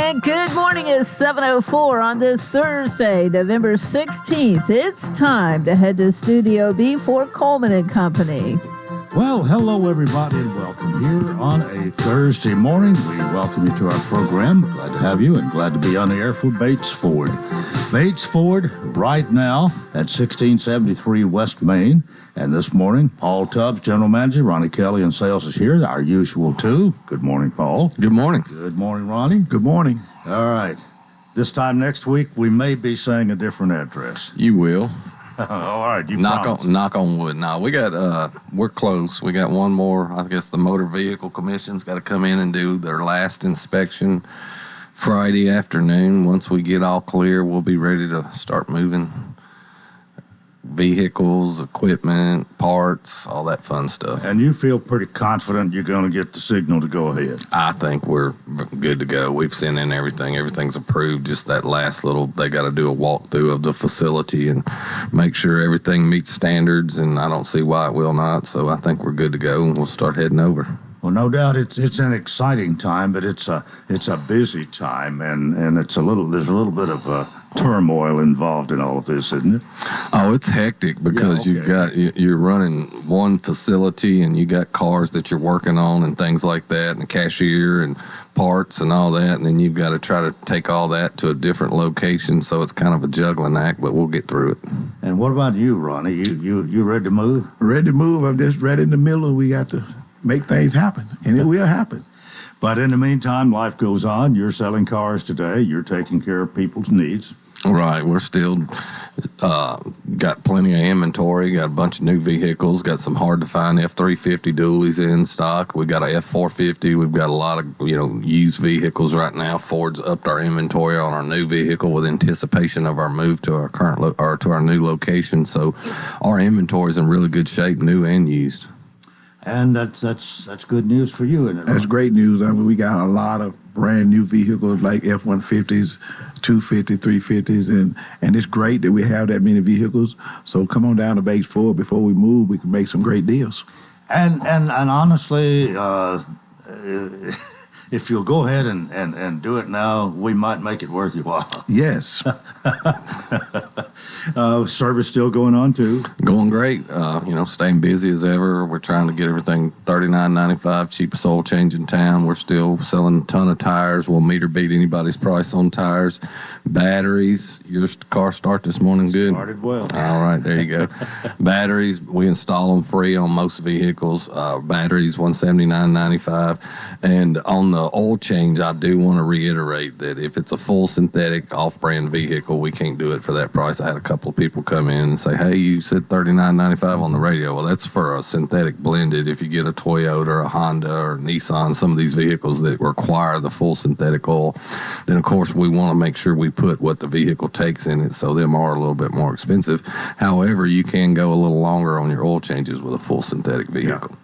And good morning. It's 7:04 on this Thursday, November 16th. It's time to head to Studio B for Coleman and Company. Well, hello, everybody, and welcome here on a Thursday morning. We welcome you to our program. Glad to have you and glad to be on the air for Bates Ford. Bates Ford right now at 1673 West Main. And this morning, Paul Tubbs, General Manager, Ronnie Kelly in sales is here, our usual two. Good morning, Paul. Good morning. Good morning, Ronnie. Good morning. All right. This time next week, we may be saying a different address. You will. All right. You knock on wood. No, we're close. We got one more. I guess the Motor Vehicle Commission's got to come in and do their last inspection Friday afternoon. Once we get all clear, we'll be ready to start moving vehicles, equipment, parts, all that fun stuff. And you feel pretty confident you're going to get the signal to go ahead? I think we're good to go. We've sent in everything. Everything's approved. Just that last little, they got to do a walkthrough of the facility and make sure everything meets standards, and I don't see why it will not. So I think we're good to go, and we'll start heading over. Well, no doubt it's an exciting time, but it's a busy time, and there's a little bit of turmoil involved in all of this, isn't it? Oh, it's hectic because you're running one facility and you got cars that you're working on and things like that, and a cashier and parts and all that, and then you've got to try to take all that to a different location. So it's kind of a juggling act, but we'll get through it. And what about you, Ronnie? You ready to move? Ready to move. I'm just right in the middle. We got to make things happen, and it will happen. But in the meantime, life goes on. You're selling cars today. You're taking care of people's needs. Right. We're still got plenty of inventory, got a bunch of new vehicles, got some hard-to-find F-350 dualies in stock. We got a F-450. We've got a lot of, used vehicles right now. Ford's upped our inventory on our new vehicle with anticipation of our move to our to our new location. So our inventory is in really good shape, new and used. And that's good news for you, isn't it? That's great news. I mean, we got a lot of brand new vehicles like F-150s, 250, 350s, and it's great that we have that many vehicles. So come on down to Bates Ford before we move. We can make some great deals. And honestly, if you'll go ahead and do it now, we might make it worth your while. Yes. Service still going on too? Going great. Staying busy as ever. We're trying to get everything $39.95, cheapest oil change in town. We're still selling a ton of tires. We'll meet or beat anybody's price on tires. Batteries. Your car start this morning good? Started well. All right, there you go. Batteries, we install them free on most vehicles. Batteries, $179.95. And on the oil change, I do want to reiterate that if it's a full synthetic off-brand vehicle, we can't do it for that price. I had a couple of people come in and say, hey, you said $39.95 on the radio. Well, that's for a synthetic blended. If you get a Toyota or a Honda or a Nissan, some of these vehicles that require the full synthetic oil, then, of course, we want to make sure we put what the vehicle takes in it, so them are a little bit more expensive. However, you can go a little longer on your oil changes with a full synthetic vehicle. Yeah.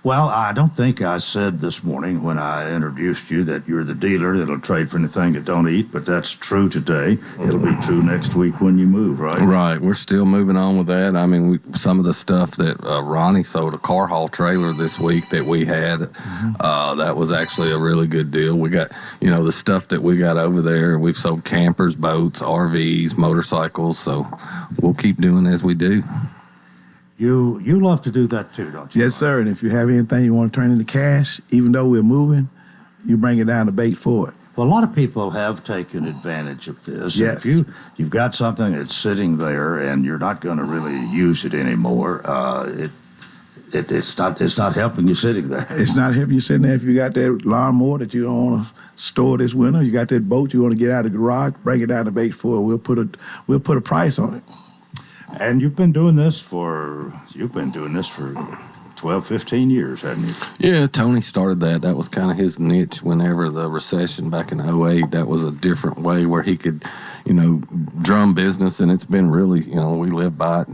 Well, I don't think I said this morning when I introduced you that you're the dealer that'll trade for anything that don't eat, but that's true today. It'll be true next week when you move, right? Right. We're still moving on with that. I mean, some of the stuff that Ronnie sold, a car haul trailer this week that we had, that was actually a really good deal. We got, the stuff that we got over there. We've sold campers, boats, RVs, motorcycles, so we'll keep doing as we do. You love to do that too, don't you? Yes, sir. And if you have anything you want to turn into cash, even though we're moving, you bring it down to Bates Ford. Well, a lot of people have taken advantage of this. Yes. If you've got something that's sitting there and you're not going to really use it anymore, it's not helping you sitting there. It's not helping you sitting there. If you got that lawnmower that you don't want to store this winter, you got that boat you want to get out of the garage, bring it down to Bates Ford. We'll put a price on it. And you've been doing this for 12, 15 years, haven't you? Yeah, Tony started that. That was kind of his niche whenever the recession back in 2008. That was a different way where he could, drum business, and it's been really, we live by it.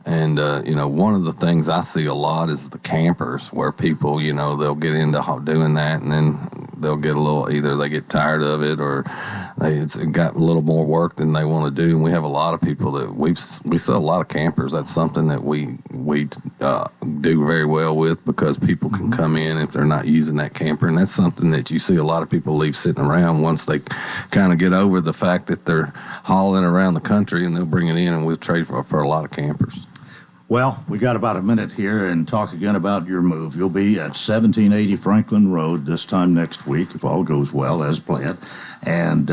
And one of the things I see a lot is the campers where people, they'll get into doing that, and then they'll get a little, either they get tired of it or it's got a little more work than they want to do. And we have a lot of people that we sell a lot of campers. That's something that we do very well with, because people can come in if they're not using that camper. And that's something that you see a lot of people leave sitting around once they kind of get over the fact that they're hauling around the country, and they'll bring it in and we'll trade for a lot of campers. Well, we got about a minute here and talk again about your move. You'll be at 1780 Franklin Road this time next week, if all goes well as planned. And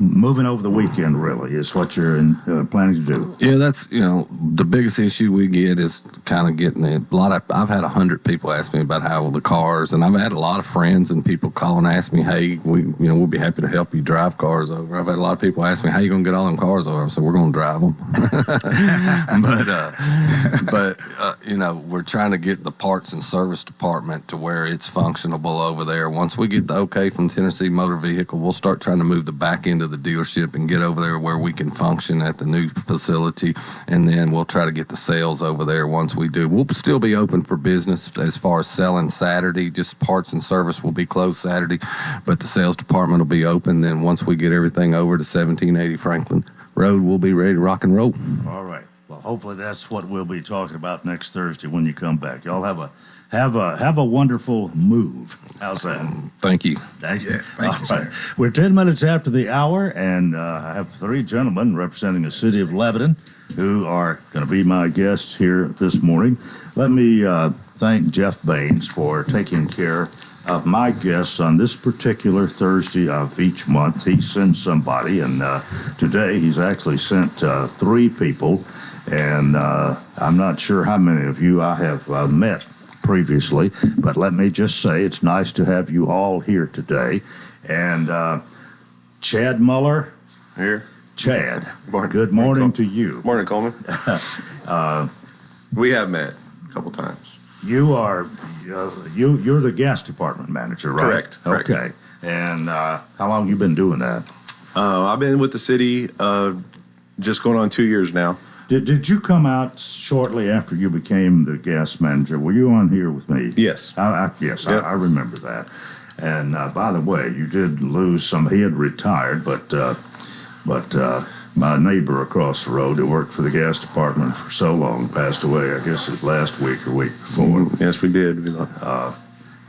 moving over the weekend really is what you're planning to do. Yeah, that's, the biggest issue we get is kind of getting it. I've had 100 people ask me about how the cars, and I've had a lot of friends and people call and ask me, hey, we'll be happy to help you drive cars over. I've had a lot of people ask me, how you going to get all them cars over? I said, we're going to drive them. but we're trying to get the parts and service department to where it's functionable over there. Once we get the okay from Tennessee Motor Vehicle, we'll start trying to move the back end of the dealership and get over there where we can function at the new facility, and then we'll try to get the sales over there. Once we do, we'll still be open for business as far as selling Saturday. Just parts and service will be closed Saturday, but the sales department will be open. Then once we get everything over to 1780 Franklin Road, we'll be ready to rock and roll. All right. Well, hopefully that's what we'll be talking about next Thursday when you come back. Y'all have a wonderful move. How's that? Thank you. Thank you. Yeah, thank you, sir. We're 10 minutes after the hour, and I have three gentlemen representing the city of Lebanon who are going to be my guests here this morning. Let me thank Jeff Baines for taking care of my guests on this particular Thursday of each month. He sends somebody, and today he's actually sent three people, and I'm not sure how many of you I have met previously, but let me just say it's nice to have you all here today. And Chad Muller. Here. Chad, Morning. good morning to you. Morning, Coleman. We have met a couple times. You are you're the gas department manager, right? Correct. Okay. And how long you been doing that? I've been with the city just going on 2 years now. Did you come out shortly after you became the gas manager? Were you on here with me? Yes. Yes, Yep. I remember that. And by the way, you did lose some. He had retired, but my neighbor across the road who worked for the gas department for so long passed away. I guess it was last week or week before. Yes, we did.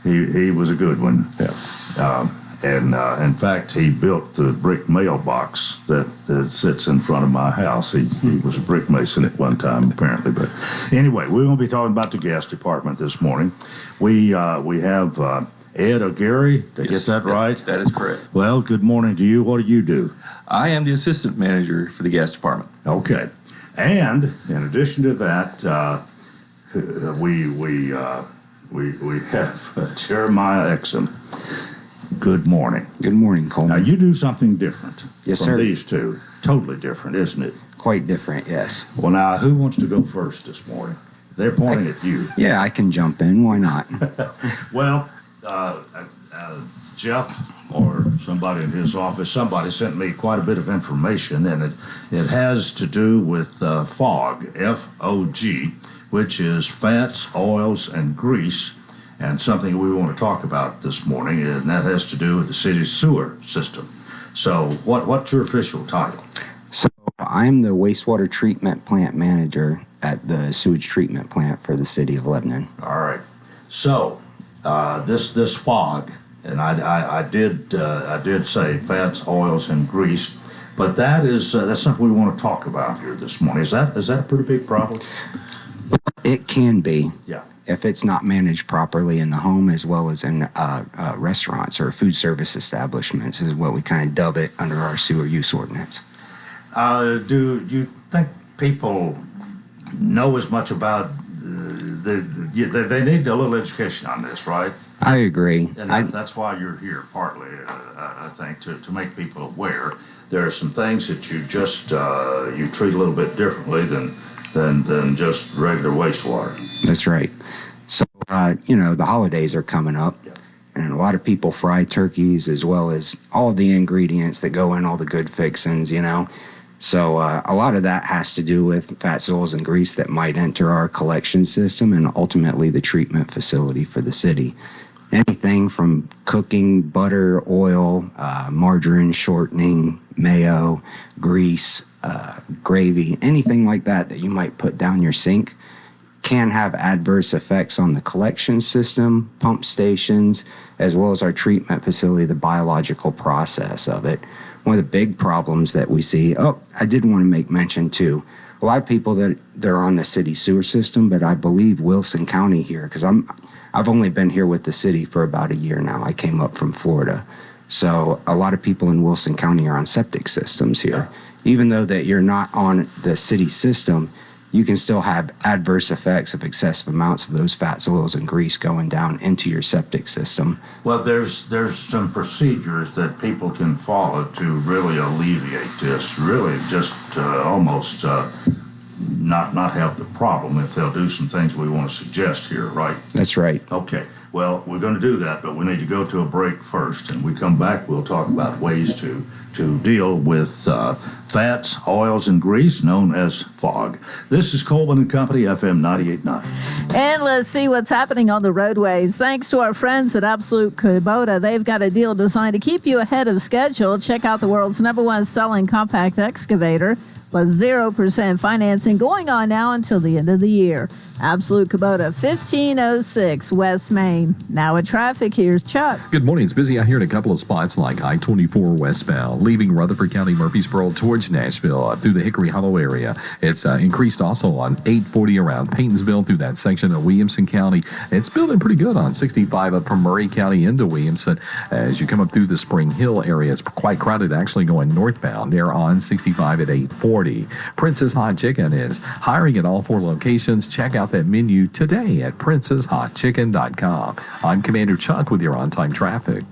He was a good one. Yeah. And in fact, he built the brick mailbox that sits in front of my house. He was a brick mason at one time, apparently. But anyway, we're going to be talking about the gas department this morning. We have Ed O'Gary. Did I get that right? That is correct. Well, good morning to you. What do you do? I am the assistant manager for the gas department. Okay. And in addition to that, we have Jeremiah Exum. Good morning. Good morning, Now, Coleman. you do something different Yes, from sir. these two. Totally different, isn't it? Quite different, yes. Well, now, who wants to go first this morning? They're pointing at you. Yeah, I can jump in. Why not? Well, Jeff or somebody in his office, somebody sent me quite a bit of information, and it has to do with FOG, F-O-G, which is fats, oils, and grease, and something we want to talk about this morning, and that has to do with the city's sewer system. So what's your official title? So I'm the wastewater treatment plant manager at the sewage treatment plant for the city of Lebanon. All right. So this FOG, and I did say fats, oils, and grease, but that's something we want to talk about here this morning. Is that a pretty big problem? It can be. Yeah. If it's not managed properly in the home as well as in restaurants or food service establishments is what we kind of dub it under our sewer use ordinance. Do you think people know as much about they need a little education on this, right? I agree. And that's why you're here, partly, I think, to make people aware. There are some things that you just you treat a little bit differently than just regular wastewater. That's right. So, the holidays are coming up, and a lot of people fry turkeys as well as all the ingredients that go in all the good fixings, So a lot of that has to do with fats, oils, and grease that might enter our collection system and ultimately the treatment facility for the city. anything from cooking, butter, oil, margarine, shortening, mayo, grease, gravy, anything like that you might put down your sink can have adverse effects on the collection system, pump stations, as well as our treatment facility, the biological process of it. One of the big problems that we see, I did want to make mention too, a lot of people that they're on the city sewer system, but I believe Wilson County here, because I've only been here with the city for about a year now. I came up from Florida. So a lot of people in Wilson County are on septic systems here. Even though that you're not on the city system, you can still have adverse effects of excessive amounts of those fats, oils, and grease going down into your septic system. Well, there's some procedures that people can follow to really alleviate this, really just almost not have the problem if they'll do some things we want to suggest here, right? That's right. Okay. Well, we're going to do that, but we need to go to a break first. And we come back, we'll talk about ways to deal with fats, oils, and grease known as fog. This is Coleman and Company, FM 98.9. And let's see what's happening on the roadways. Thanks to our friends at Absolute Kubota, they've got a deal designed to keep you ahead of schedule. Check out the world's #1 selling compact excavator, plus 0% financing going on now until the end of the year. Absolute Kubota, 1506 West Main. Now at traffic, here's Chuck. Good morning. It's busy out here in a couple of spots like I-24 westbound, leaving Rutherford County, Murfreesboro towards Nashville through the Hickory Hollow area. It's increased also on 840 around Paytonsville through that section of Williamson County. It's building pretty good on 65 up from Murray County into Williamson. As you come up through the Spring Hill area, it's quite crowded actually going northbound. They're on 65 at 840. Prince's Hot Chicken is hiring at all 4 locations. Check out that menu today at princeshotchicken.com. I'm Commander Chuck with your on-time traffic.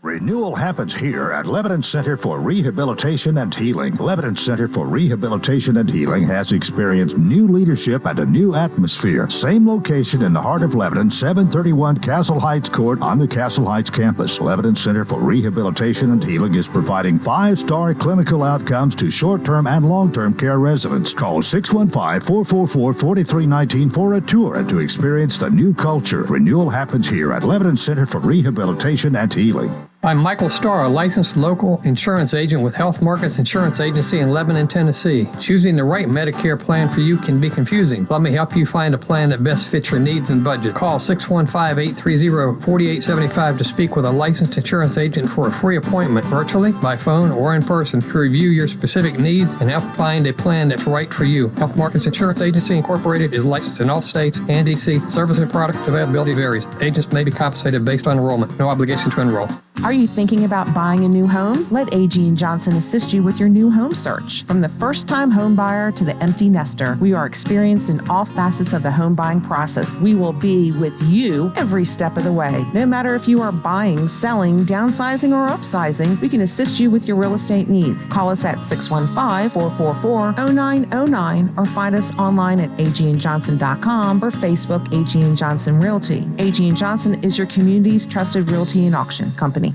Renewal happens here at Lebanon Center for Rehabilitation and Healing. Lebanon Center for Rehabilitation and Healing has experienced new leadership and a new atmosphere. Same location in the heart of Lebanon, 731 Castle Heights Court on the Castle Heights campus. Lebanon Center for Rehabilitation and Healing is providing 5-star clinical outcomes to short-term and long-term care residents. Call 615-444-4319 for a tour and to experience the new culture. Renewal happens here at Lebanon Center for Rehabilitation and Healing. I'm Michael Starr, a licensed local insurance agent with Health Markets Insurance Agency in Lebanon, Tennessee. Choosing the right Medicare plan for you can be confusing. Let me help you find a plan that best fits your needs and budget. Call 615-830-4875 to speak with a licensed insurance agent for a free appointment, virtually, by phone, or in person, to review your specific needs and help find a plan that's right for you. Health Markets Insurance Agency Incorporated is licensed in all states and D.C. Service and product availability varies. Agents may be compensated based on enrollment. No obligation to enroll. Are you thinking about buying a new home? Let A.G. & Johnson assist you with your new home search. From the first-time home buyer to the empty nester, we are experienced in all facets of the home buying process. We will be with you every step of the way. No matter if you are buying, selling, downsizing, or upsizing, we can assist you with your real estate needs. Call us at 615-444-0909 or find us online at agandjohnson.com or Facebook A.G. & Johnson Realty. A.G. & Johnson is your community's trusted realty and auction company.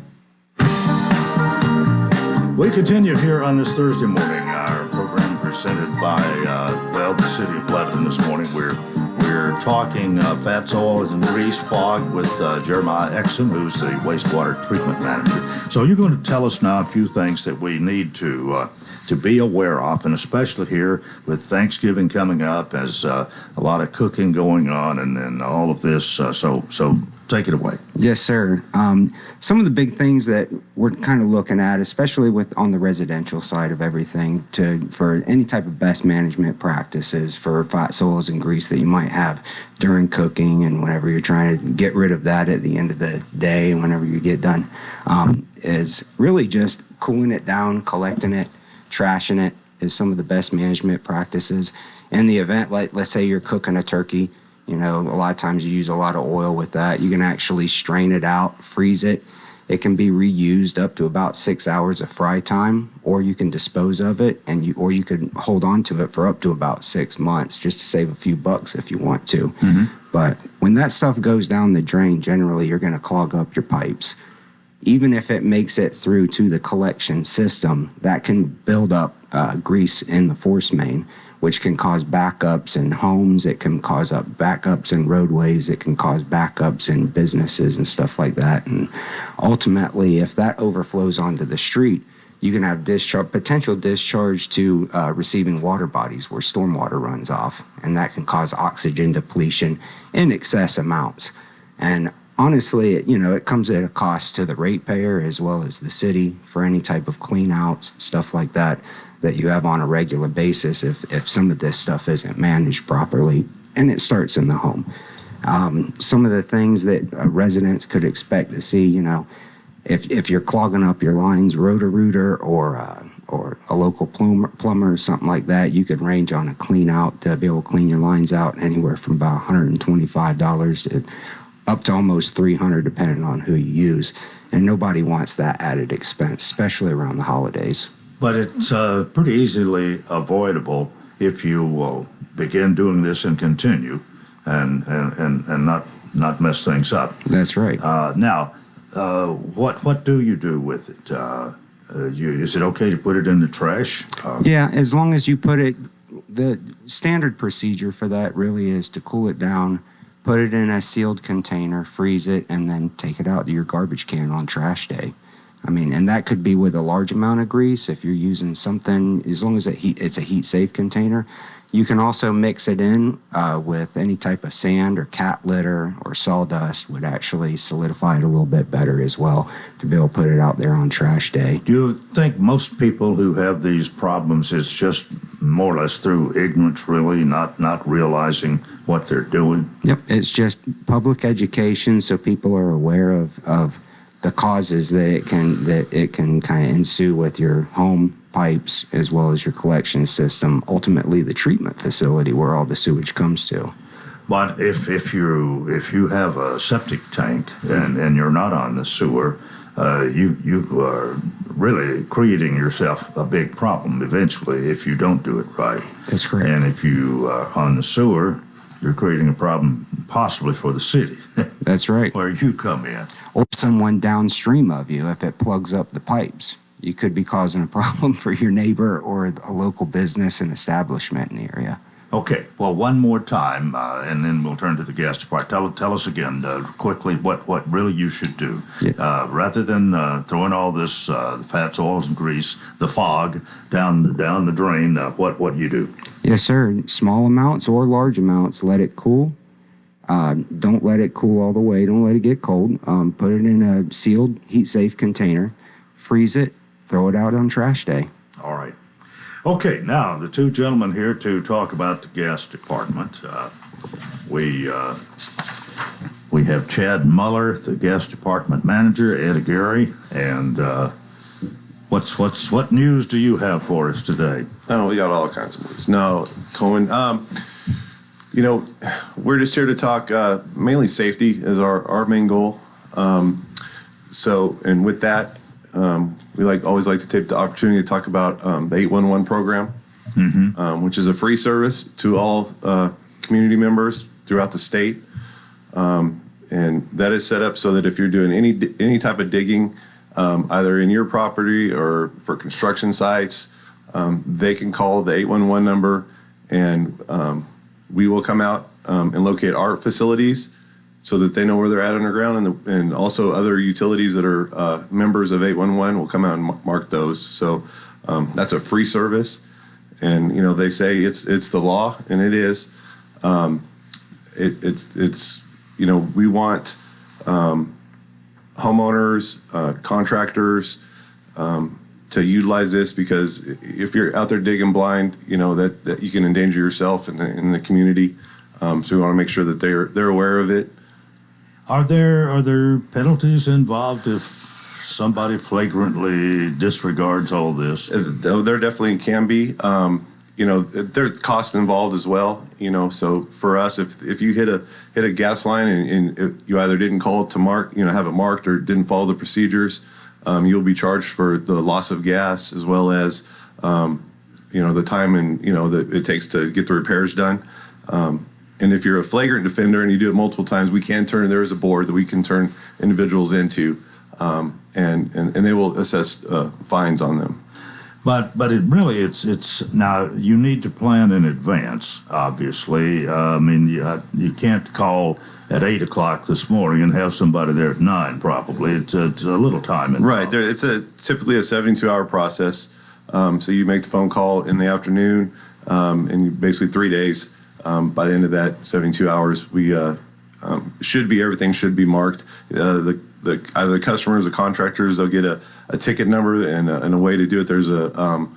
We continue here on this Thursday morning. Our program presented by, the City of Lebanon this morning. We're talking fats, oils, and grease fog with Jeremiah Exum, who's the wastewater treatment manager. So you're going to tell us now a few things that we need to be aware of, and especially here with Thanksgiving coming up, as a lot of cooking going on and all of this. So take it away. Yes, sir. Some of the big things that we're kind of looking at, especially on the residential side of everything, for any type of best management practices for fats, oils, and grease that you might have during cooking and whenever you're trying to get rid of that at the end of the day, whenever you get done, is really just cooling it down, collecting it, trashing it is some of the best management practices. In the event, like let's say you're cooking a turkey, a lot of times you use a lot of oil with that. You can actually strain it out, freeze it. It can be reused up to about 6 hours of fry time, or you can dispose of it, or you could hold on to it for up to about 6 months just to save a few bucks if you want to. Mm-hmm. But when that stuff goes down the drain, generally you're going to clog up your pipes. Even if it makes it through to the collection system, that can build up grease in the force main, which can cause backups in homes. It can cause backups in roadways. It can cause backups in businesses and stuff like that. And ultimately, if that overflows onto the street, you can have potential discharge to receiving water bodies where stormwater runs off, and that can cause oxygen depletion in excess amounts. And honestly, it comes at a cost to the ratepayer as well as the city for any type of clean outs, stuff like that you have on a regular basis if some of this stuff isn't managed properly, and it starts in the home. Some of the things that residents could expect to see, if you're clogging up your lines, Roto-Rooter or a local plumber or something like that, you could range on a clean out to be able to clean your lines out anywhere from about $125 to up to almost $300 depending on who you use. And nobody wants that added expense, especially around the holidays. But it's pretty easily avoidable if you begin doing this and continue and not mess things up. That's right. Now, what do you do with it? Is it okay to put it in the trash? Yeah, as long as you put it, the standard procedure for that really is to cool it down, put it in a sealed container, freeze it, and then take it out to your garbage can on trash day. I mean, and that could be with a large amount of grease if you're using something, as long as it's a heat-safe container. You can also mix it in with any type of sand or cat litter or sawdust would actually solidify it a little bit better as well to be able to put it out there on trash day. Do you think most people who have these problems, it's just more or less through ignorance, really, not realizing what they're doing? Yep, it's just public education so people are aware of the causes that it can kind of ensue with your home pipes as well as your collection system, ultimately the treatment facility where all the sewage comes to. But if you have a septic tank and you're not on the sewer, you are really creating yourself a big problem eventually if you don't do it right. That's correct. And if you are on the sewer, you're creating a problem possibly for the city. That's right. Where you come in. Or someone downstream of you if it plugs up the pipes. You could be causing a problem for your neighbor or a local business and establishment in the area. Okay, well, one more time, and then we'll turn to the gas department. Tell us again quickly what really you should do. Yeah. Rather than throwing all this fats, oils, and grease, the fog down the drain, what you do? Yes, sir. Small amounts or large amounts, let it cool. Don't let it cool all the way. Don't let it get cold. Put it in a sealed, heat-safe container. Freeze it. Throw it out on trash day. All right. Okay, now the two gentlemen here to talk about the gas department. We have Chad Muller, the gas department manager, Ed Aguirre, and what news do you have for us today? Oh, we got all kinds of news. No, Coleman. We're just here to talk mainly safety is our main goal. And with that, we always like to take the opportunity to talk about the 811 program, which is a free service to all community members throughout the state. And that is set up so that if you're doing any type of digging, either in your property or for construction sites, they can call the 811 number, and we will come out and locate our facilities so that they know where they're at underground, and also other utilities that are members of 811 will come out and mark those. So that's a free service, and they say it's the law, and it is. We want homeowners, contractors to utilize this, because if you're out there digging blind, that you can endanger yourself in the community. So we want to make sure that they're aware of it. Are there penalties involved if somebody flagrantly disregards all this? There definitely can be. There's cost involved as well. So for us, if you hit a gas line and you either didn't call it to mark, have it marked, or didn't follow the procedures, you'll be charged for the loss of gas, as well as the time and that it takes to get the repairs done. And if you're a flagrant offender and you do it multiple times, there is a board that we can turn individuals into, and they will assess fines on them. But it really it's now you need to plan in advance. Obviously, I mean you can't call at 8 o'clock this morning and have somebody there at 9. Probably it's a little time involved. Right. It's typically a 72-hour process. So you make the phone call in the afternoon, and you basically 3 days. By the end of that 72 hours, we everything should be marked. Either the customers, the contractors, they'll get a ticket number and a way to do it. There's a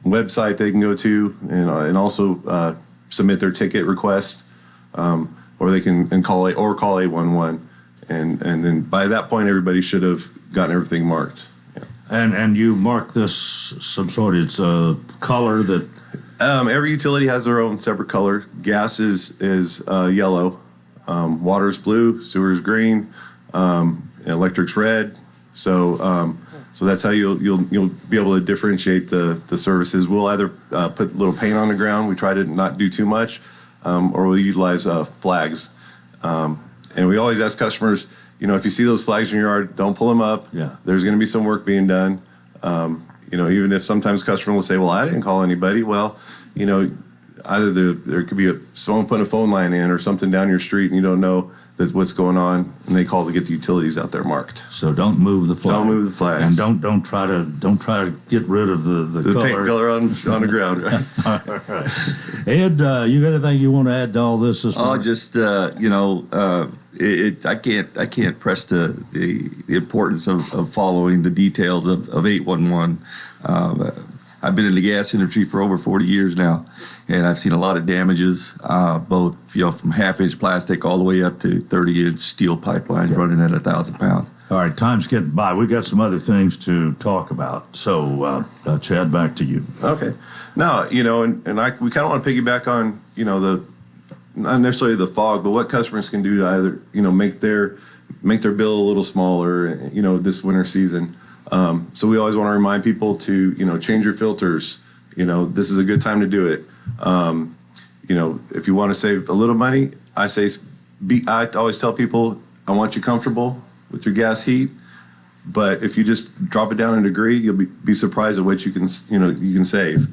website they can go to and also submit their ticket request, or they can call 811, and then by that point everybody should have gotten everything marked. Yeah. And you mark this some sort of it's a color that. Every utility has their own separate color. Gas is yellow, water is blue, sewer is green, electric's red. So that's how you'll be able to differentiate the services. We'll either put a little paint on the ground. We try to not do too much, or we'll utilize flags. And we always ask customers, if you see those flags in your yard, don't pull them up. Yeah. There's going to be some work being done. Even if sometimes customers will say, well, I didn't call anybody. Well, either there could be someone putting a phone line in or something down your street and you don't know what's going on, and they call to get the utilities out there marked. So don't move the flag. Don't move the flags. And don't try to get rid of the color. Paint color on the ground. Right? All right. Ed, you got anything you want to add to all this morning? Just I can't press the importance of following the details of 811. I've been in the gas industry for over 40 years now, and I've seen a lot of damages, both from half-inch plastic all the way up to 30-inch steel pipelines running at 1,000 pounds. All right, time's getting by. We've got some other things to talk about. So, Chad, back to you. Okay. Now, we kind of want to piggyback on, not necessarily the fog, but what customers can do to either, make their bill a little smaller, this winter season. So we always want to remind people to, change your filters. This is a good time to do it. If you want to save a little money, I always tell people, I want you comfortable with your gas heat. But if you just drop it down a degree, you'll be surprised at what you can save.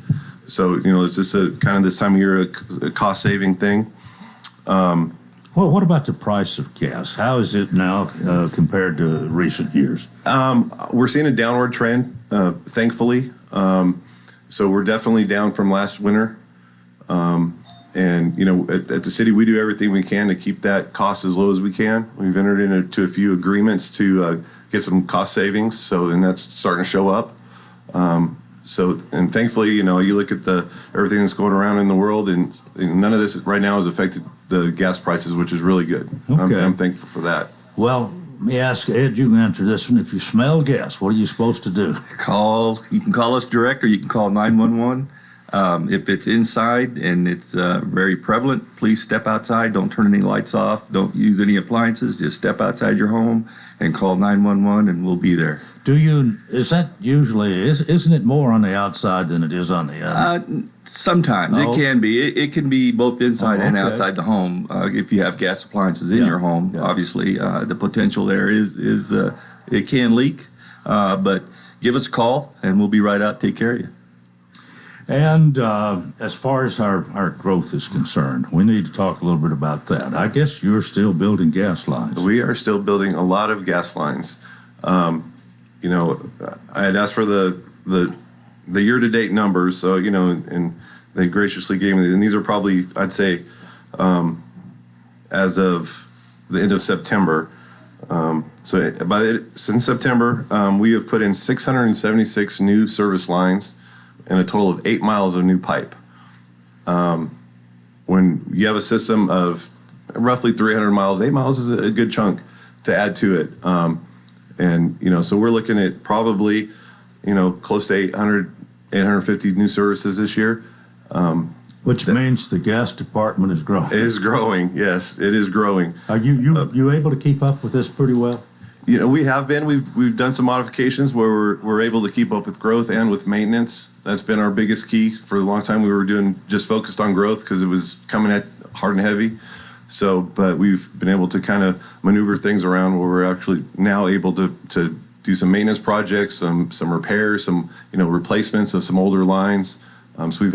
So, it's just a kind of this time of year, a cost saving thing. Well, what about the price of gas? How is it now compared to recent years? We're seeing a downward trend, thankfully. So we're definitely down from last winter. And, at the city, we do everything we can to keep that cost as low as we can. We've entered into a few agreements to get some cost savings, and that's starting to show up. And thankfully, you look at everything that's going around in the world, and none of this right now has affected the gas prices, which is really good. Okay. I'm thankful for that. Well, let me ask Ed, you can answer this one. If you smell gas, what are you supposed to do? You can call us direct, or you can call 911. If it's inside and it's very prevalent, please step outside. Don't turn any lights off. Don't use any appliances. Just step outside your home and call 911, and we'll be there. Is that usually, isn't it more on the outside than it is on the inside? Sometimes it can be. It can be both inside and outside the home. If you have gas appliances in your home, obviously the potential there is it can leak. But give us a call and we'll be right out to take care of you. And as far as our growth is concerned, we need to talk a little bit about that. I guess you're still building gas lines. We are still building a lot of gas lines. I had asked for the year-to-date numbers, so, and they graciously gave me, and these are probably, I'd say, as of the end of September. Since September, we have put in 676 new service lines and a total of 8 miles of new pipe. When you have a system of roughly 300 miles, 8 miles is a good chunk to add to it. So we're looking at probably, close to 850 new services this year. Which means the gas department is growing. It is growing, yes, it is growing. Are you able to keep up with this pretty well? We have been. We've done some modifications where we're able to keep up with growth and with maintenance. That's been our biggest key. For a long time, we were just focused on growth because it was coming at hard and heavy. But we've been able to kind of maneuver things around where we're actually now able to do some maintenance projects, some repairs, some replacements of some older lines. So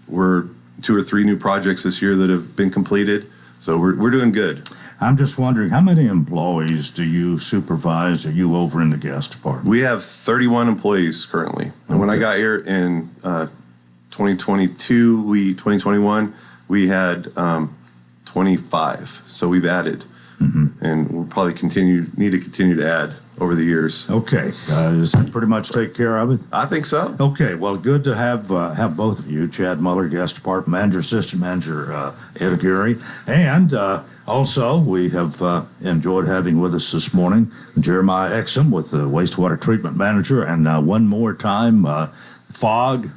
we're 2 or 3 new projects this year that have been completed. So we're doing good. I'm just wondering, how many employees do you supervise? Are you over in the gas department? We have 31 employees currently. And when I got here in 2021, we had 25. So we've added. And we'll probably need to continue to add over the years. Okay. Does that pretty much take care of it? I think so. Okay. Well, good to have both of you, Chad Muller, Gas Department Manager, Assistant Manager Ed Aguirre, and also we have enjoyed having with us this morning Jeremiah Exum with the Wastewater Treatment Manager, and one more time, fog,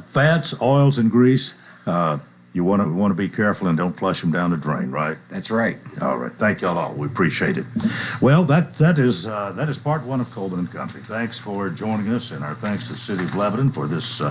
fats, oils, and grease. You want to be careful and don't flush them down the drain, right? That's right. All right. Thank y'all all. We appreciate it. Well, that is part one of Coleman and Company. Thanks for joining us, and our thanks to the City of Lebanon for this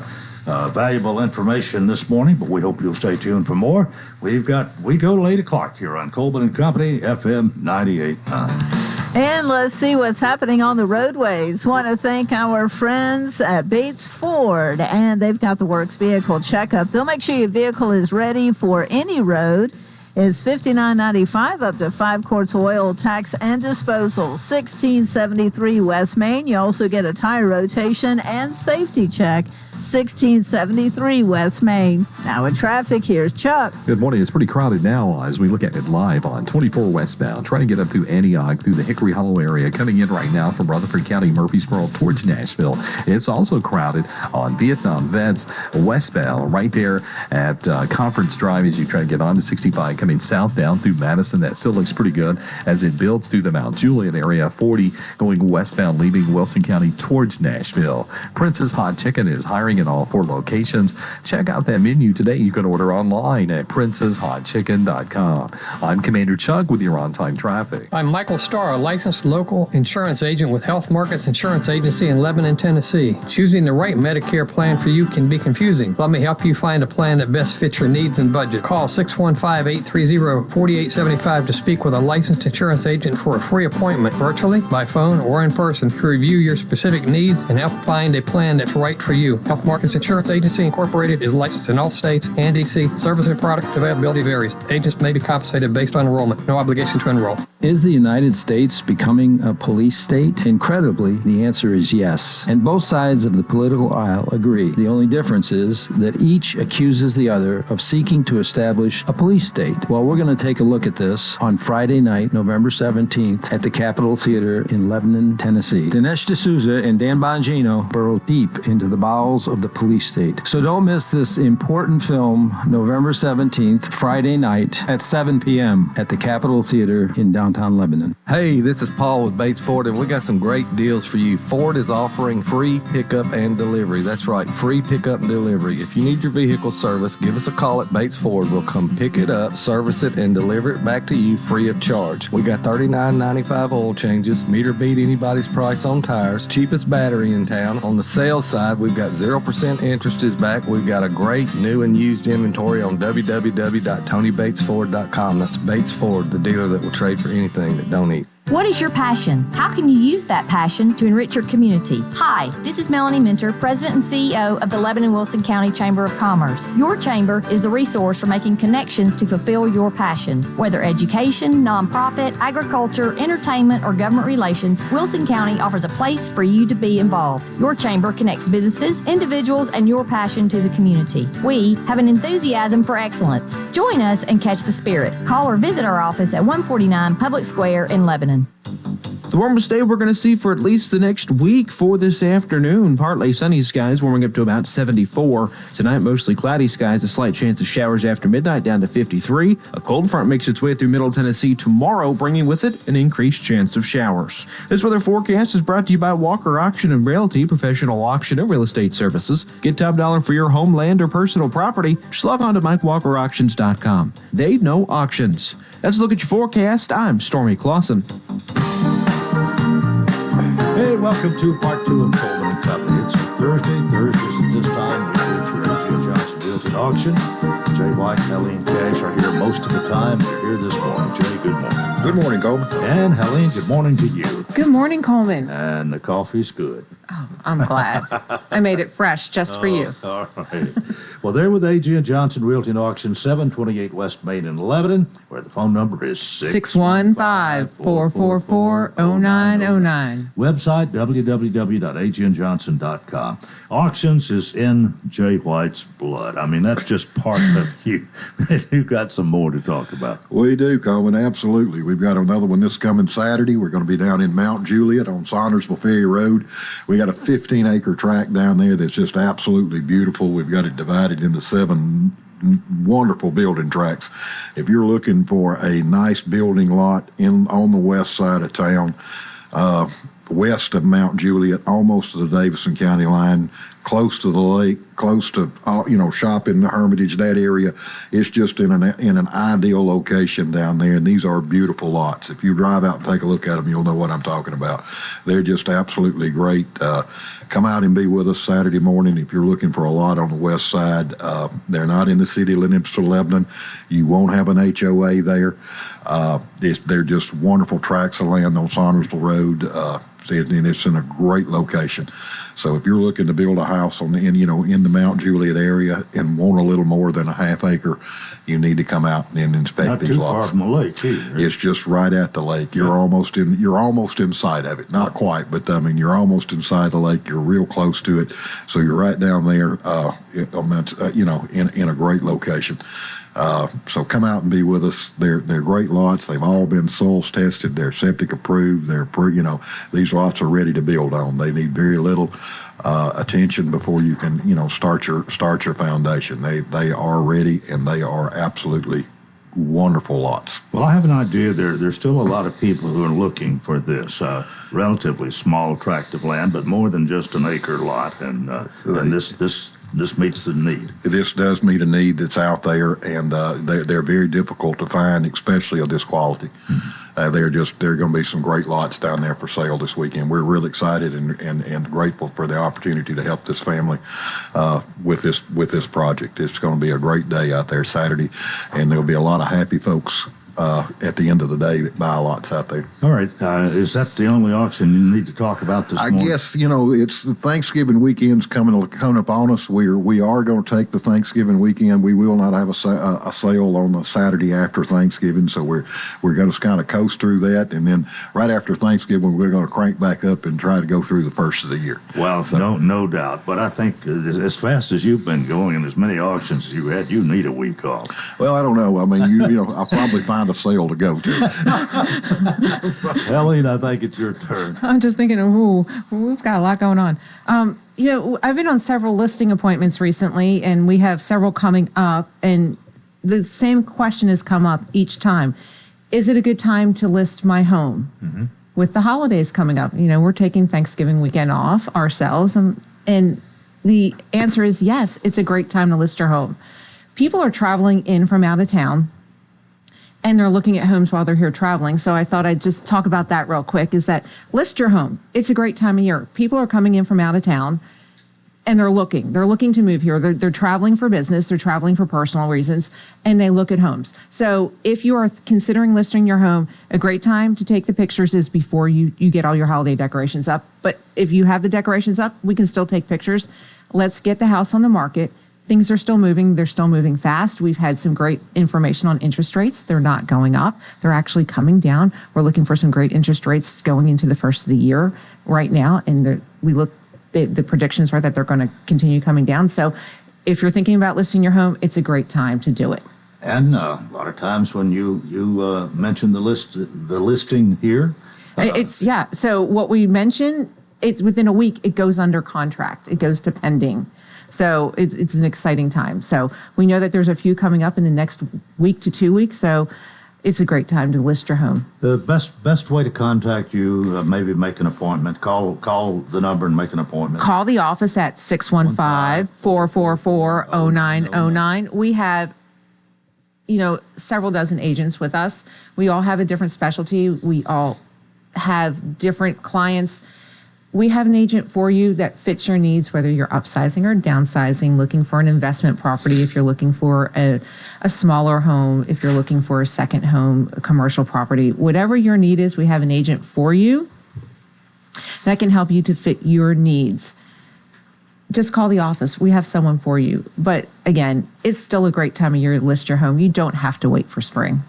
valuable information this morning. But we hope you'll stay tuned for more. We go to 8 o'clock here on Coleman and Company, FM 98.9. And let's see what's happening on the roadways. Want to thank our friends at Bates Ford, and they've got the Works Vehicle Checkup. They'll make sure your vehicle is ready for any road. It's $59.95 up to 5 quarts of oil, tax, and disposal. 1673 West Main. You also get a tire rotation and safety check. 1673 West Main. Now with traffic, here's Chuck. Good morning. It's pretty crowded now as we look at it live on 24 westbound. Trying to get up to Antioch through the Hickory Hollow area. Coming in right now from Rutherford County, Murfreesboro towards Nashville. It's also crowded on Vietnam Vets westbound right there at Conference Drive as you try to get onto 65 coming south down through Madison. That still looks pretty good as it builds through the Mount Juliet area. 40 going westbound leaving Wilson County towards Nashville. Prince's Hot Chicken is hiring in all 4 locations. Check out that menu today. You can order online at princeshotchicken.com. I'm Commander Chuck with your on-time traffic. I'm Michael Starr, a licensed local insurance agent with Health Markets Insurance Agency in Lebanon, Tennessee. Choosing the right Medicare plan for you can be confusing. Let me help you find a plan that best fits your needs and budget. Call 615-830-4875 to speak with a licensed insurance agent for a free appointment, virtually, by phone, or in person, to review your specific needs and help find a plan that's right for you. Health Markets Insurance Agency Incorporated is licensed in all states and D.C. Service and product availability varies. Agents may be compensated based on enrollment. No obligation to enroll. Is the United States becoming a police state? Incredibly, the answer is yes. And both sides of the political aisle agree. The only difference is that each accuses the other of seeking to establish a police state. Well, we're going to take a look at this on Friday night, November 17th, at the Capitol Theater in Lebanon, Tennessee. Dinesh D'Souza and Dan Bongino burrow deep into the bowels of the police state. So don't miss this important film, November 17th, Friday night at 7 p.m. at the Capitol Theater in downtown Lebanon. Hey, this is Paul with Bates Ford, and we got some great deals for you. Ford is offering free pickup and delivery. That's right, free pickup and delivery. If you need your vehicle serviced, give us a call at Bates Ford. We'll come pick it up, service it, and deliver it back to you free of charge. We got $39.95 oil changes, meter beat anybody's price on tires, cheapest battery in town. On the sales side, we've got 0% interest is back. We've got a great new and used inventory on www.tonybatesford.com. That's Bates Ford, the dealer that will trade for anything that don't eat. What is your passion? How can you use that passion to enrich your community? Hi, this is Melanie Minter, President and CEO of the Lebanon-Wilson County Chamber of Commerce. Your chamber is the resource for making connections to fulfill your passion. Whether education, nonprofit, agriculture, entertainment, or government relations, Wilson County offers a place for you to be involved. Your chamber connects businesses, individuals, and your passion to the community. We have an enthusiasm for excellence. Join us and catch the spirit. Call or visit our office at 149 Public Square in Lebanon. The warmest day we're going to see for at least the next week for this afternoon. Partly sunny skies warming up to about 74. Tonight, mostly cloudy skies, a slight chance of showers after midnight down to 53. A cold front makes its way through Middle Tennessee tomorrow, bringing with it an increased chance of showers. This weather forecast is brought to you by Walker Auction and Realty, professional auction and real estate services. Get top dollar for your home, land, or personal property. Just log on to MikeWalkerAuctions.com. They know auctions. Let's look at your forecast. I'm Stormy Clausen. Hey, welcome to part 2 of Coleman and Company. It's Thursday. Thursdays at this time, we feature AG Johnson Wheels at Auction. Jay White and Helene Cash are here most of the time. They're here this morning. Jay, good morning. Good morning, Coleman. And Helene, good morning to you. Good morning, Coleman. And the coffee's good. Oh, I'm glad. I made it fresh just for you. All right. Well, they're with A.G. & Johnson Realty and Auction, 728 West Main in Lebanon, where the phone number is 615-444-0909. Website, www.agandjohnson.com. Auctions is in Jay White's blood. I mean, that's just part of you. You've got some more to talk about. We do, Coleman, absolutely. We've got another one this coming Saturday. We're going to be down in Mount Juliet on Saundersville Ferry Road. We got a 15-acre tract down there that's just absolutely beautiful. We've got it divided into 7 wonderful building tracts. If you're looking for a nice building lot on the west side of town, west of Mount Juliet, almost to the Davison County line, close to the lake, close to shopping, the Hermitage, that area, it's just in an ideal location down there. And these are beautiful lots. If you drive out and take a look at them, you'll know what I'm talking about. They're just absolutely great. Come out and be with us Saturday morning if you're looking for a lot on the west side. They're not in the city limits of Lebanon. You won't have an HOA there. They're just wonderful tracts of land on Saundersville Road. And it's in a great location. So if you're looking to build a house in the Mount Juliet area and want a little more than a half acre, you need to come out and inspect these lots. Not too far from the lake, either. It's just right at the lake. You're almost inside of it. Not quite, but I mean, you're almost inside the lake. You're real close to it. So you're right down there, in a great location. So come out and be with us. They're great lots. They've all been soils tested. They're septic approved. These lots are ready to build on. They need very little attention before you can start your foundation. They are ready, and they are absolutely wonderful lots. Well, I have an idea. There's still a lot of people who are looking for this relatively small tract of land, but more than just an acre lot, and this meets the need. This does meet a need that's out there, and they're very difficult to find, especially of this quality. Mm-hmm. There are going to be some great lots down there for sale this weekend. We're really excited and grateful for the opportunity to help this family with this project. It's going to be a great day out there Saturday, and there'll be a lot of happy folks at the end of the day that buy lots out there. All right. Is that the only auction you need to talk about this morning? I guess, it's the Thanksgiving weekend's coming up on us. We are going to take the Thanksgiving weekend. We will not have a sale on the Saturday after Thanksgiving, so we're going to kind of coast through that, and then right after Thanksgiving, we're going to crank back up and try to go through the first of the year. Well, no doubt. But I think as fast as you've been going and as many auctions as you had, you need a week off. Well, I don't know. I mean, I'll probably find a sale to go to. Helene, I think it's your turn. I'm just thinking, we've got a lot going on. I've been on several listing appointments recently, and we have several coming up, and the same question has come up each time. Is it a good time to list my home? Mm-hmm. With the holidays coming up, we're taking Thanksgiving weekend off ourselves, and the answer is yes, it's a great time to list your home. People are traveling in from out of town, and they're looking at homes while they're here traveling. So I thought I'd just talk about that real quick, is that list your home. It's a great time of year. People are coming in from out of town, and they're looking to move here. They're traveling for business. They're traveling for personal reasons, and they look at homes. So if you are considering listing your home, a great time to take the pictures is before you get all your holiday decorations up. But if you have the decorations up, we can still take pictures. Let's get the house on the market. Things are still moving. They're still moving fast. We've had some great information on interest rates. They're not going up. They're actually coming down. We're looking for some great interest rates going into the first of the year right now. And the predictions are that they're going to continue coming down. So if you're thinking about listing your home, it's a great time to do it. And a lot of times when you mention the listing here. So what we mention, it's within a week, it goes under contract. It goes to pending. So it's an exciting time. So we know that there's a few coming up in the next week to 2 weeks. So it's a great time to list your home. The best way to contact you, maybe make an appointment. Call the number and make an appointment. Call the office at 615-444-0909. We have, several dozen agents with us. We all have a different specialty. We all have different clients. we have an agent for you that fits your needs, whether you're upsizing or downsizing, looking for an investment property, if you're looking for a smaller home, if you're looking for a second home, a commercial property, whatever your need is, we have an agent for you that can help you to fit your needs. Just call the office. We have someone for you. But again, it's still a great time of year to list your home. You don't have to wait for spring.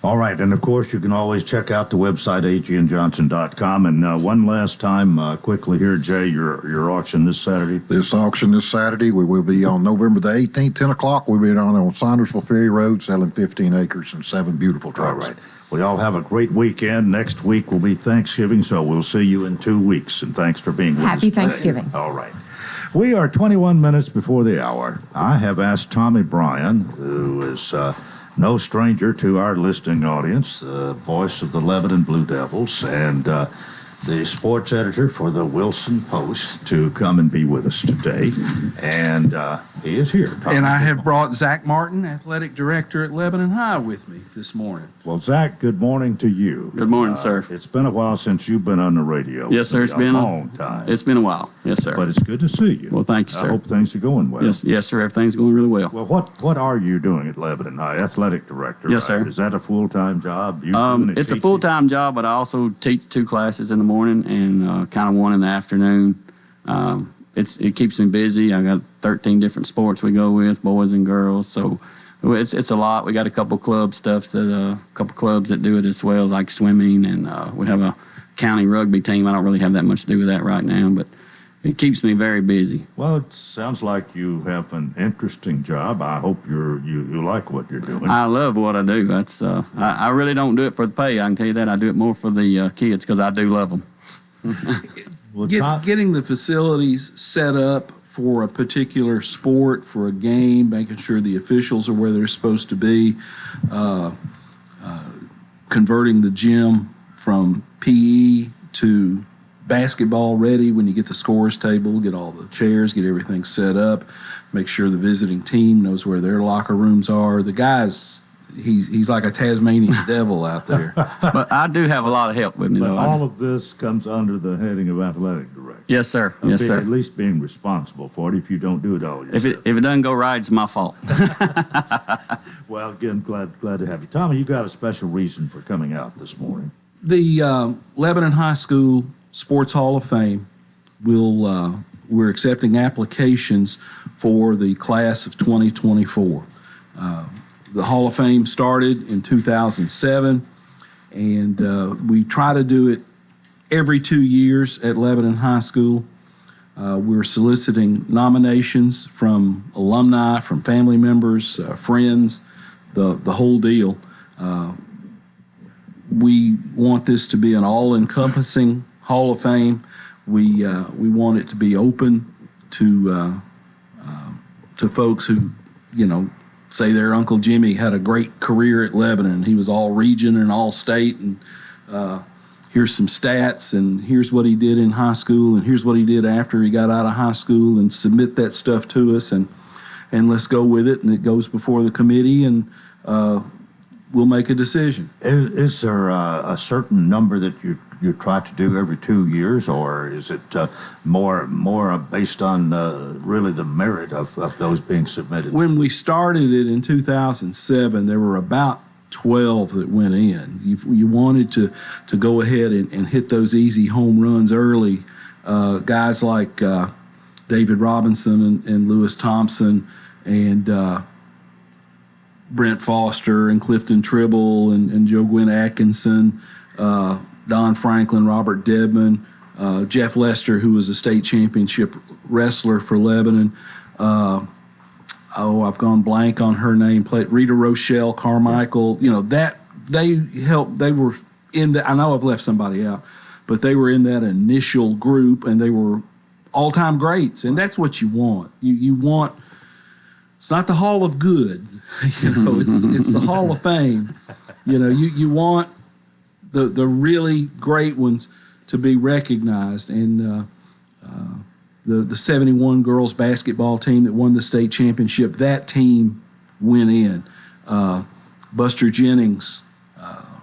All right. And, of course, you can always check out the website, agandjohnson.com. And one last time, quickly here, Jay, your auction this Saturday. This auction this Saturday, we will be on November the 18th, 10 o'clock. We'll be on Saundersville Ferry Road selling 15 acres and 7 beautiful trucks. All right. Well, y'all have a great weekend. Next week will be Thanksgiving, so we'll see you in 2 weeks. And thanks for being with us. Happy Thanksgiving. All right. We are 21 minutes before the hour. I have asked Tommy Bryan, who is no stranger to our listening audience, the voice of the Lebanon Blue Devils, and the sports editor for the Wilson Post, to come and be with us today. And he is here. Tommy. And I have brought Zach Martin, athletic director at Lebanon High, with me this morning. Well, Zach, good morning to you. Good morning, sir. It's been a while since you've been on the radio. Yes, sir. It's been a long time. It's been a while. Yes, sir. But it's good to see you. Well, thank you, sir. I hope things are going well. Yes, sir. Everything's going really well. Well, what are you doing at Lebanon High? Athletic director. Yes, right? sir. Is that a full-time job? It's a full-time job, but I also teach 2 classes in the morning and kind of 1 in the afternoon. It keeps me busy. I got 13 different sports we go with, boys and girls. So it's a lot. We got a couple clubs that do it as well, like swimming, and we have a county rugby team. I don't really have that much to do with that right now, but it keeps me very busy. Well, it sounds like you have an interesting job. I hope you like what you're doing. I love what I do. That's I really don't do it for the pay. I can tell you that. I do it more for the kids because I do love them. Well, getting the facilities set up for a particular sport, for a game, making sure the officials are where they're supposed to be, converting the gym from PE to basketball ready when you get the scores table, get all the chairs, get everything set up, make sure the visiting team knows where their locker rooms are. The guys, he's like a Tasmanian devil out there. But I do have a lot of help with me, but though. all of this comes under the heading of athletic director. Yes, sir. Yes, sir. At least being responsible for it if you don't do it all yourself. If it doesn't go right, it's my fault. Well, again, glad to have you. Tommy, you got a special reason for coming out this morning. The Lebanon High School Sports Hall of Fame we're accepting applications for the class of 2024. The Hall of Fame started in 2007, and we try to do it every 2 years at Lebanon High School. We're soliciting nominations from alumni, from family members, friends, the whole deal. We want this to be an all-encompassing Hall of Fame. We want it to be open to folks who, say their Uncle Jimmy had a great career at Lebanon. He was all region and all state, and here's some stats, and here's what he did in high school, and here's what he did after he got out of high school, and submit that stuff to us, and let's go with it. And it goes before the committee, and we'll make a decision. Is there a certain number that you try to do every 2 years, or is it more based on really the merit of those being submitted? When we started it in 2007, there were about 12 that went in. You wanted to go ahead and hit those easy home runs early. Guys like David Robinson and Lewis Thompson and Brent Foster and Clifton Tribble and Joe Gwynn Atkinson, Don Franklin, Robert Debman, Jeff Lester, who was a state championship wrestler for Lebanon. I've gone blank on her name. Rita Rochelle Carmichael. That they helped. They were in the. I know I've left somebody out, but they were in that initial group, and they were all-time greats. And that's what you want. You want. It's not the Hall of Good, it's the Hall of Fame. You want the really great ones to be recognized, and the 71 girls basketball team that won the state championship, that team went in. Buster Jennings,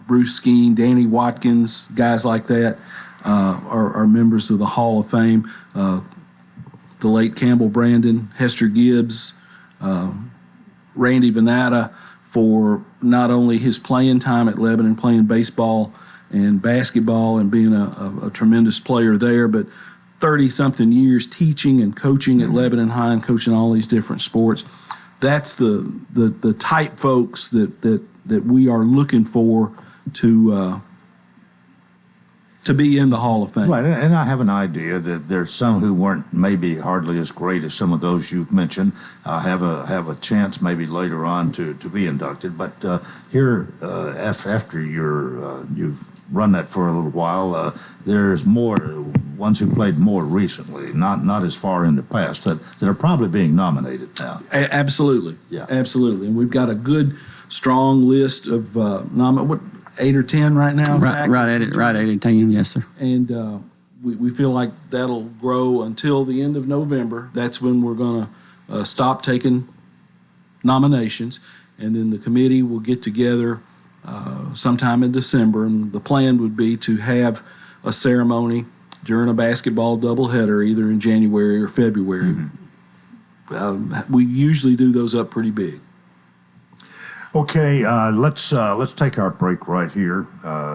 Bruce Skeen, Danny Watkins, guys like that. are members of the Hall of Fame. The late Campbell Brandon, Hester Gibbs, Randy Venata, for not only his playing time at Lebanon, playing baseball and basketball and being a tremendous player there, but 30-something years teaching and coaching at Lebanon High and coaching all these different sports. That's the type folks that we are looking for to be in the Hall of Fame. Right, and I have an idea that there's some who weren't maybe hardly as great as some of those you've mentioned have a chance maybe later on to be inducted. But here, after you've run that for a little while, there's more ones who played more recently, not as far in the past, that are probably being nominated now. Absolutely, yeah, absolutely, and we've got a good, strong list of 8 or 10 right now. Right, 8 or 10, yes, sir. And we feel like that'll grow until the end of November. That's when we're going to stop taking nominations, and then the committee will get together sometime in December, and the plan would be to have a ceremony during a basketball doubleheader, either in January or February. Mm-hmm. We usually do those up pretty big. Okay, let's take our break right here.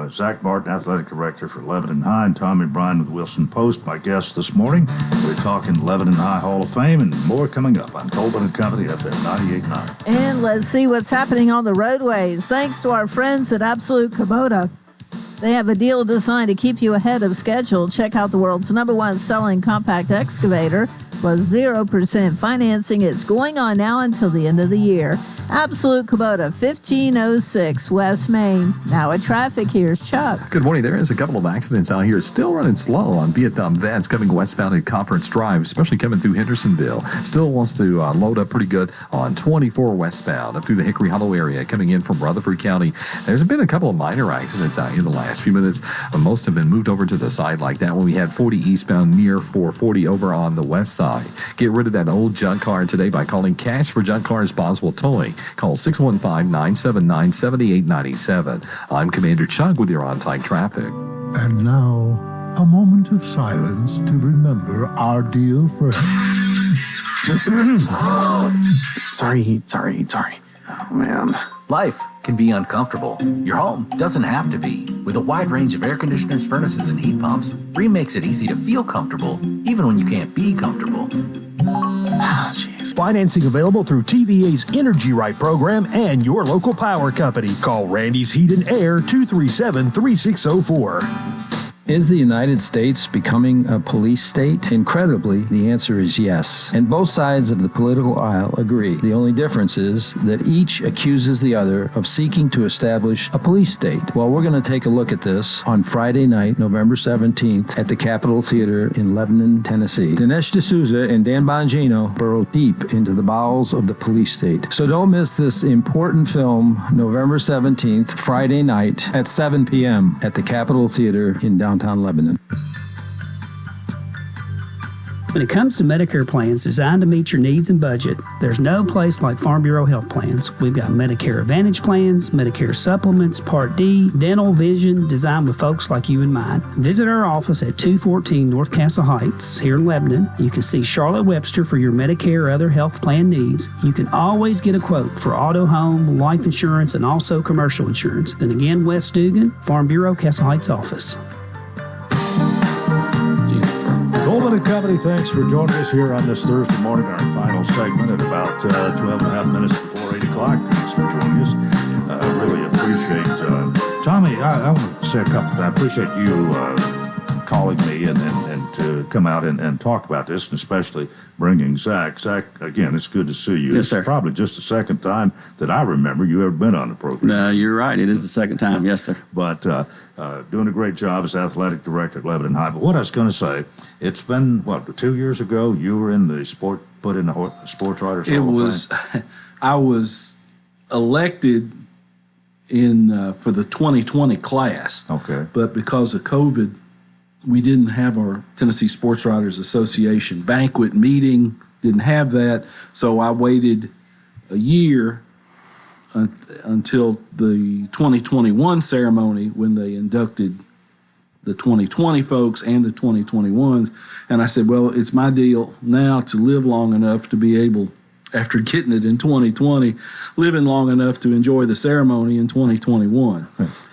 Zach Martin, Athletic Director for Lebanon High, and Tommy Bryan with Wilson Post, my guest this morning. We're talking Lebanon High Hall of Fame and more coming up on Coleman & Company FM 98.9. And let's see what's happening on the roadways. Thanks to our friends at Absolute Kubota. They have a deal designed to keep you ahead of schedule. Check out the world's #1 selling compact excavator plus 0% financing. It's going on now until the end of the year. Absolute Kubota, 1506 West Main. Now at traffic, here's Chuck. Good morning. There is a couple of accidents out here. Still running slow on Vietnam Vets coming westbound at Conference Drive, especially coming through Hendersonville. Still wants to load up pretty good on 24 westbound up through the Hickory Hollow area coming in from Rutherford County. There's been a couple of minor accidents out here the last few minutes. Most have been moved over to the side like that when we had 40 eastbound near 440 over on the west side. Get rid of that old junk car today by calling Cash for Junk Cars Boswell Towing. Call 615-979-7897. I'm Commander Chuck with your on-time traffic. And now, a moment of silence to remember our dear friend. Sorry. Oh, man. Life can be uncomfortable. Your home doesn't have to be. With a wide range of air conditioners, furnaces, and heat pumps, Rheem makes it easy to feel comfortable, even when you can't be comfortable. Financing available through TVA's Energy Right program and your local power company. Call Randy's Heat and Air 237-3604. Is the United States becoming a police state? Incredibly, the answer is yes. And both sides of the political aisle agree. The only difference is that each accuses the other of seeking to establish a police state. Well, we're going to take a look at this on Friday night, November 17th, at the Capitol Theater in Lebanon, Tennessee. Dinesh D'Souza and Dan Bongino burrow deep into the bowels of the police state. So don't miss this important film, November 17th, Friday night at 7 p.m. at the Capitol Theater in downtown Lebanon. When it comes to Medicare plans designed to meet your needs and budget, there's no place like Farm Bureau Health Plans. We've got Medicare Advantage plans, Medicare supplements, Part D, dental, vision, designed with folks like you in mind. Visit our office at 214 North Castle Heights here in Lebanon. You can see Charlotte Webster for your Medicare or other health plan needs. You can always get a quote for auto, home, life insurance, and also commercial insurance. And again, West Dugan, Farm Bureau, Castle Heights office. Coleman & Company, thanks for joining us here on this Thursday morning, our final segment at about 12 and a half minutes before 8 o'clock. Thanks for joining us. Really appreciate Tommy, I want to say a couple things. I appreciate you calling me and to come out and talk about this, and especially bringing Zach. Zach, again, it's good to see you. Yes, sir. It's probably just the second time that I remember you ever been on the program. You're right. It is the second time. Yes, sir. But doing a great job as athletic director at Lebanon High. But what I was going to say, it's been, 2 years ago, you were in the sports writers Hall of Fame? I was elected for the 2020 class. Okay. But because of COVID, we didn't have our Tennessee Sports Writers Association banquet meeting, didn't have that. So I waited a year until the 2021 ceremony when they inducted the 2020 folks and the 2021s. And I said, well, it's my deal now to live long enough to be able, after getting it in 2020, living long enough to enjoy the ceremony in 2021.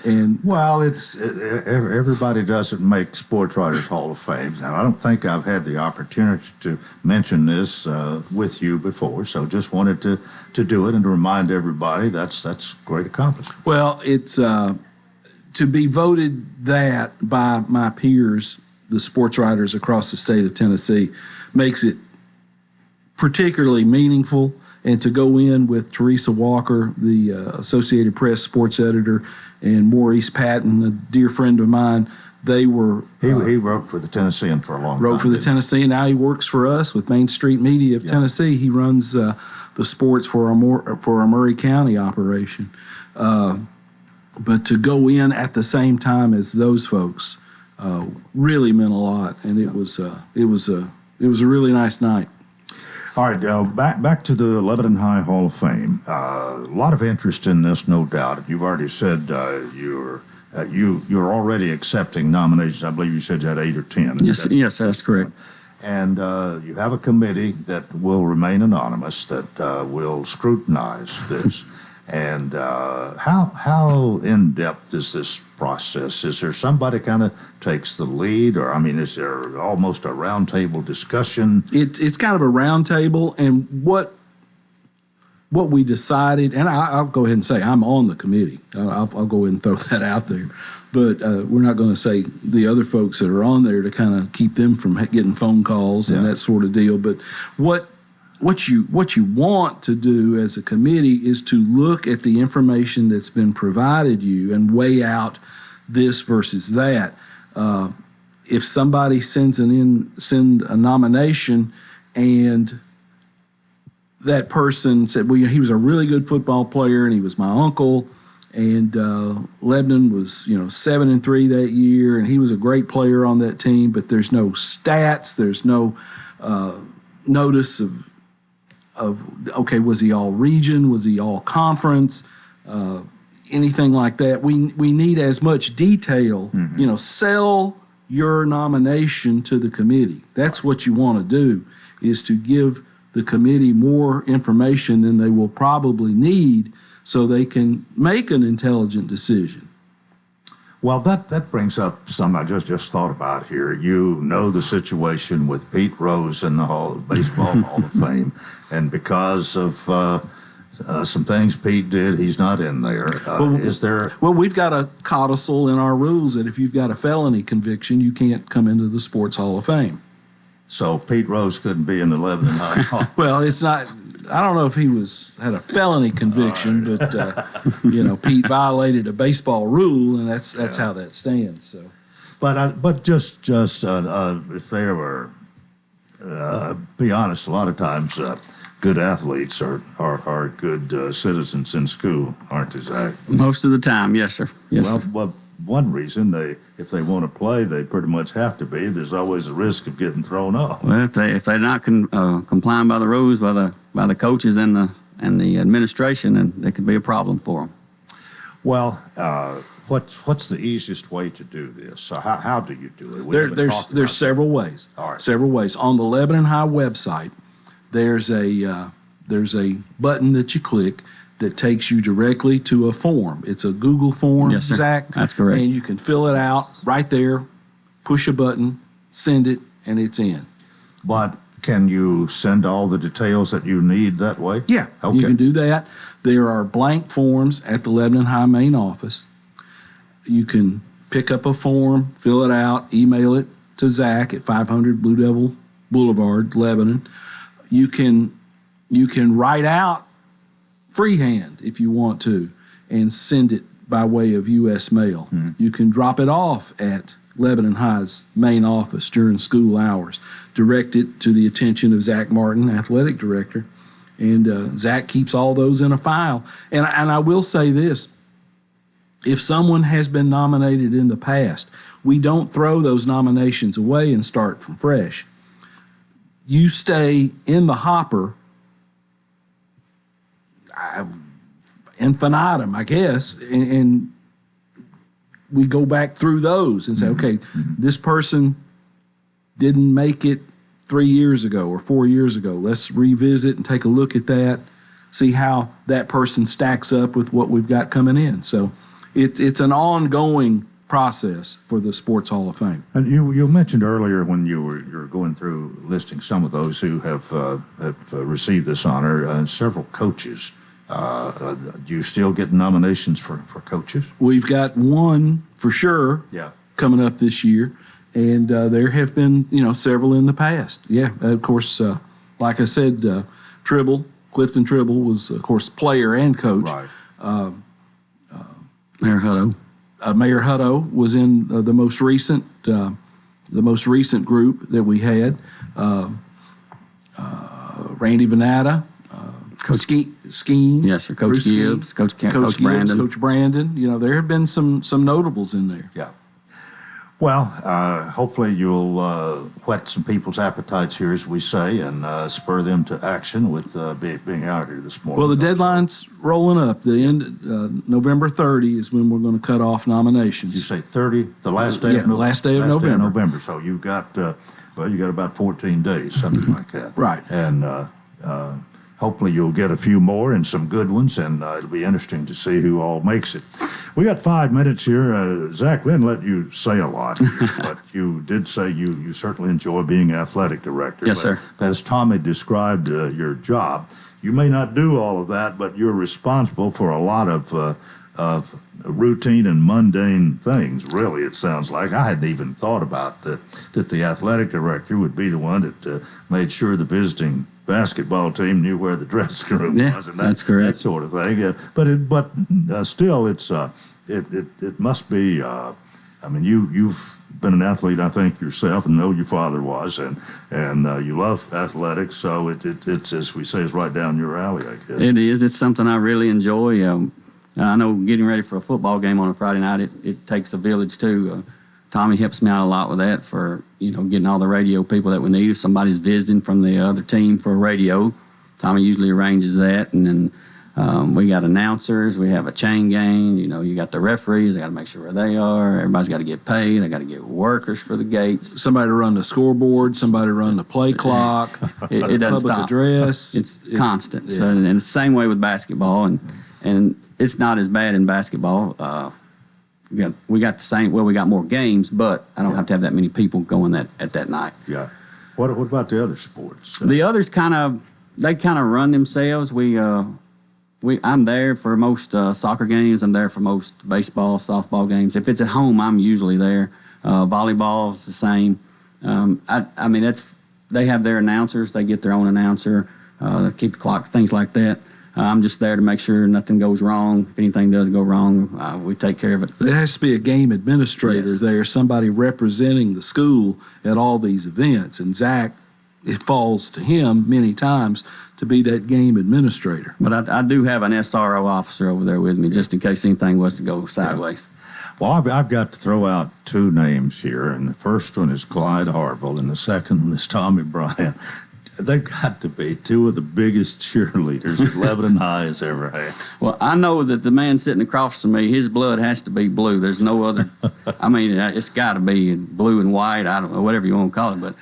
And well, everybody doesn't make Sports Writers Hall of Fame. Now, I don't think I've had the opportunity to mention this with you before, so just wanted to do it and to remind everybody that's great accomplishment. Well, it's to be voted that by my peers, the sports writers across the state of Tennessee, makes it particularly meaningful. And to go in with Teresa Walker, the Associated Press sports editor, and Maurice Patton, a dear friend of mine, they were... He wrote for the Tennessean for a long time. Wrote for the Tennessean. Now he works for us with Main Street Media of Tennessee. He runs the sports for our Murray County operation. But to go in at the same time as those folks really meant a lot, and it was a really nice night. All right, back to the Lebanon High Hall of Fame. A lot of interest in this, no doubt. You've already said you're already accepting nominations. I believe you said you had 8 or 10. Yes, that's correct. And you have a committee that will remain anonymous that will scrutinize this. And how in depth is this process? Is there somebody kind of takes the lead, or is there almost a roundtable discussion? It's kind of a roundtable, and what we decided, and I'll go ahead and say I'm on the committee. I'll go ahead and throw that out there, but we're not going to say the other folks that are on there to kind of keep them from getting phone calls and that sort of deal. But what you want to do as a committee is to look at the information that's been provided you and weigh out this versus that. If somebody send a nomination and that person said, well, he was a really good football player and he was my uncle, and Lebanon was 7-3 that year, and he was a great player on that team, but there's no stats, there's no notice of okay, was he all region? Was he all conference? Anything like that? We need as much detail. Mm-hmm. Sell your nomination to the committee. That's what you want to do, is to give the committee more information than they will probably need so they can make an intelligent decision. Well, that brings up something I just thought about here. You know the situation with Pete Rose in the Baseball Hall of Fame, and because of some things Pete did, he's not in there. Is there? Well, we've got a codicil in our rules that if you've got a felony conviction, you can't come into the Sports Hall of Fame. So Pete Rose couldn't be in the Lebanon High Hall. Well, it's not. I don't know if he had a felony conviction, but Pete violated a baseball rule, and that's how that stands. So, but just if they were, be honest, a lot of times good athletes are good citizens in school, aren't they, Zach? Most of the time, yes, sir. Yes. Well, one reason if they want to play, they pretty much have to be. There's always a risk of getting thrown off. Well, if they're not complying by the rules by the coaches and the administration, then there could be a problem for them. Well, what's the easiest way to do this? So how do you do it? There's several ways. All right. Several ways. On the Lebanon High website, there's a button that you click that takes you directly to a form. It's a Google form, yes, sir. Zach. That's correct. And you can fill it out right there, push a button, send it, and it's in. But can you send all the details that you need that way? Yeah, okay. You can do that. There are blank forms at the Lebanon High main office. You can pick up a form, fill it out, email it to Zach at 500 Blue Devil Boulevard, Lebanon. You can write out freehand if you want to and send it by way of U.S. mail. Mm-hmm. You can drop it off at Lebanon High's main office during school hours. Direct it to the attention of Zach Martin, athletic director, and Zach keeps all those in a file. And I will say this, if someone has been nominated in the past, we don't throw those nominations away and start from fresh. You stay in the hopper infinitum, I guess, and we go back through those and say, okay, this person didn't make it 3 years ago or 4 years ago. Let's revisit and take a look at that, see how that person stacks up with what we've got coming in. So it's an ongoing process for the Sports Hall of Fame. And you mentioned earlier when you were going through listing some of those who have received this honor, several coaches. Do you still get nominations for coaches? We've got one for sure coming up this year, and there have been several in the past. Yeah, of course, like I said, Clifton Tribble was, of course, player and coach. Right. Mayor Hutto. Mayor Hutto was in the most recent group that we had. Randy Venata, Coach Skeen. Yes, sir. Coach Gibbs, Coach Brandon. Coach Brandon. There have been some notables in there. Yeah. Well, hopefully you'll whet some people's appetites here, as we say, and spur them to action with being out here this morning. Well, the deadline's rolling up. The end, November 30 is when we're going to cut off nominations. You say 30, the last day of November? Last day of November. So you've got, you got about 14 days, something like that. Right. And hopefully you'll get a few more and some good ones, and it'll be interesting to see who all makes it. We got 5 minutes here. Zach, we didn't let you say a lot, but you did say you certainly enjoy being athletic director. Yes, sir. As Tommy described your job, you may not do all of that, but you're responsible for a lot of routine and mundane things, really, it sounds like. I hadn't even thought about that the athletic director would be the one that made sure the visiting basketball team knew where the dressing room was, and that's correct. That sort of thing. But still, it must be. I mean, you've been an athlete, I think, yourself, and know your father was, and you love athletics. So it's, as we say, is right down your alley, I guess. It is. It's something I really enjoy. I know getting ready for a football game on a Friday night, it takes a village too. Tommy helps me out a lot with that for, getting all the radio people that we need. If somebody's visiting from the other team for radio, Tommy usually arranges that. And then we got announcers. We have a chain gang. You got the referees. They got to make sure where they are. Everybody's got to get paid. They got to get workers for the gates. Somebody to run the scoreboard. Somebody to run the play clock. It doesn't public stop. address. It's constant. Yeah. So, and the same way with basketball. And it's not as bad in basketball. We got the same. Well, we got more games, but I don't have to have that many people going at that night. Yeah. What about the other sports? The others kind of run themselves. I'm there for most soccer games. I'm there for most baseball, softball games. If it's at home, I'm usually there. Volleyball is the same. I mean, they have their announcers. They get their own announcer. Keep the clock, things like that. I'm just there to make sure nothing goes wrong. If anything does go wrong, we take care of it. There has to be a game administrator there, somebody representing the school at all these events. And Zach, it falls to him many times to be that game administrator. But I do have an SRO officer over there with me just in case anything was to go sideways. Well, I've got to throw out two names here, and the first one is Clyde Harville, and the second one is Tommy Bryant. They've got to be two of the biggest cheerleaders that Lebanon High has ever had. Well, I know that the man sitting across from me, his blood has to be blue. There's no other. I mean, it's got to be blue and white. I don't know, whatever you want to call it. But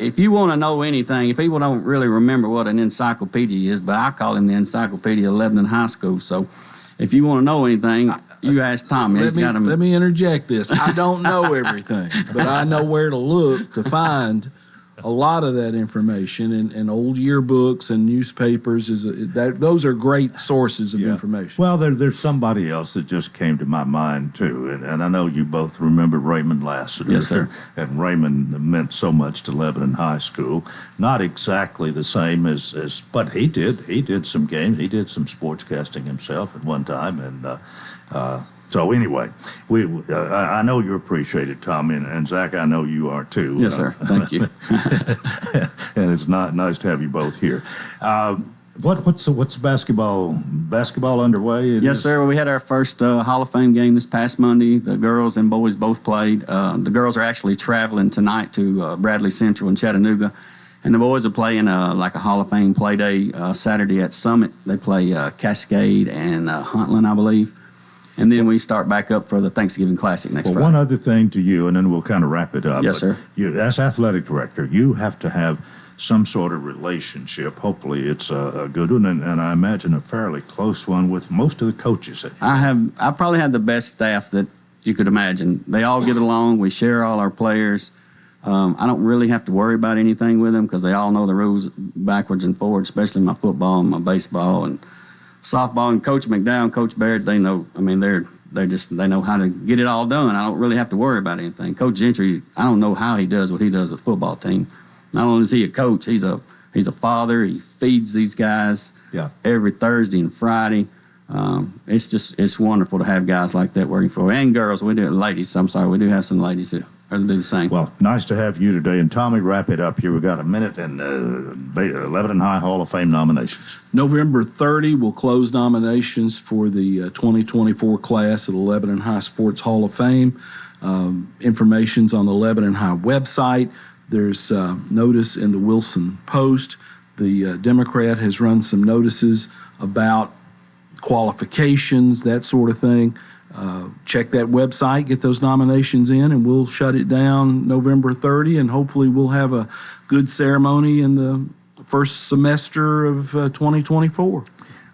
if you want to know anything, people don't really remember what an encyclopedia is, but I call him the Encyclopedia of Lebanon High School. So if you want to know anything, you ask Tommy. Let me interject this. I don't know everything, but I know where to look to find a lot of that information, and old yearbooks and newspapers. Those are great sources of information. Well, there's somebody else that just came to my mind, too, and I know you both remember Raymond Lassiter. Yes, sir. And Raymond meant so much to Lebanon High School. Not exactly the same as but he did some games. He did some sportscasting himself at one time, and so anyway, I know you appreciate it, Tommy, and Zach, I know you are too. Yes, sir. Thank you. And it's nice to have you both here. What's basketball underway? Yes, sir. Well, we had our first Hall of Fame game this past Monday. The girls and boys both played. The girls are actually traveling tonight to Bradley Central in Chattanooga, and the boys are playing like a Hall of Fame play day Saturday at Summit. They play Cascade and Huntland, I believe. And then we start back up for the Thanksgiving Classic next Friday. One other thing to you, and then we'll kind of wrap it up. Yes, sir. You, as athletic director, you have to have some sort of relationship. Hopefully it's a good one, and I imagine a fairly close one with most of the coaches. I probably have the best staff that you could imagine. They all get along. We share all our players. I don't really have to worry about anything with them because they all know the rules backwards and forwards, especially my football and my baseball and softball. And Coach McDowell, Coach Barrett, they know. I mean, they know how to get it all done. I don't really have to worry about anything. Coach Gentry, I don't know how he does what he does with the football team. Not only is he a coach, he's a father. He feeds these guys every Thursday and Friday. It's wonderful to have guys like that working for, and girls. We do, ladies. I'm sorry, we do have some ladies that do the same. Well, nice to have you today. And Tommy, wrap it up here. We've got a minute and Lebanon High Hall of Fame nominations. November 30, we'll close nominations for the 2024 class of the Lebanon High Sports Hall of Fame. Information's on the Lebanon High website. There's notice in the Wilson Post. The Democrat has run some notices about qualifications, that sort of thing. Check that website, get those nominations in, and we'll shut it down November 30, and hopefully we'll have a good ceremony in the first semester of 2024.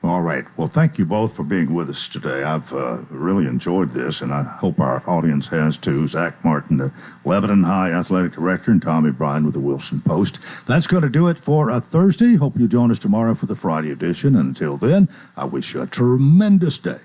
All right. Well, thank you both for being with us today. I've really enjoyed this, and I hope our audience has too. Zach Martin, the Lebanon High Athletic Director, and Tommy Bryan with the Wilson Post. That's going to do it for a Thursday. Hope you'll join us tomorrow for the Friday edition. Until then, I wish you a tremendous day.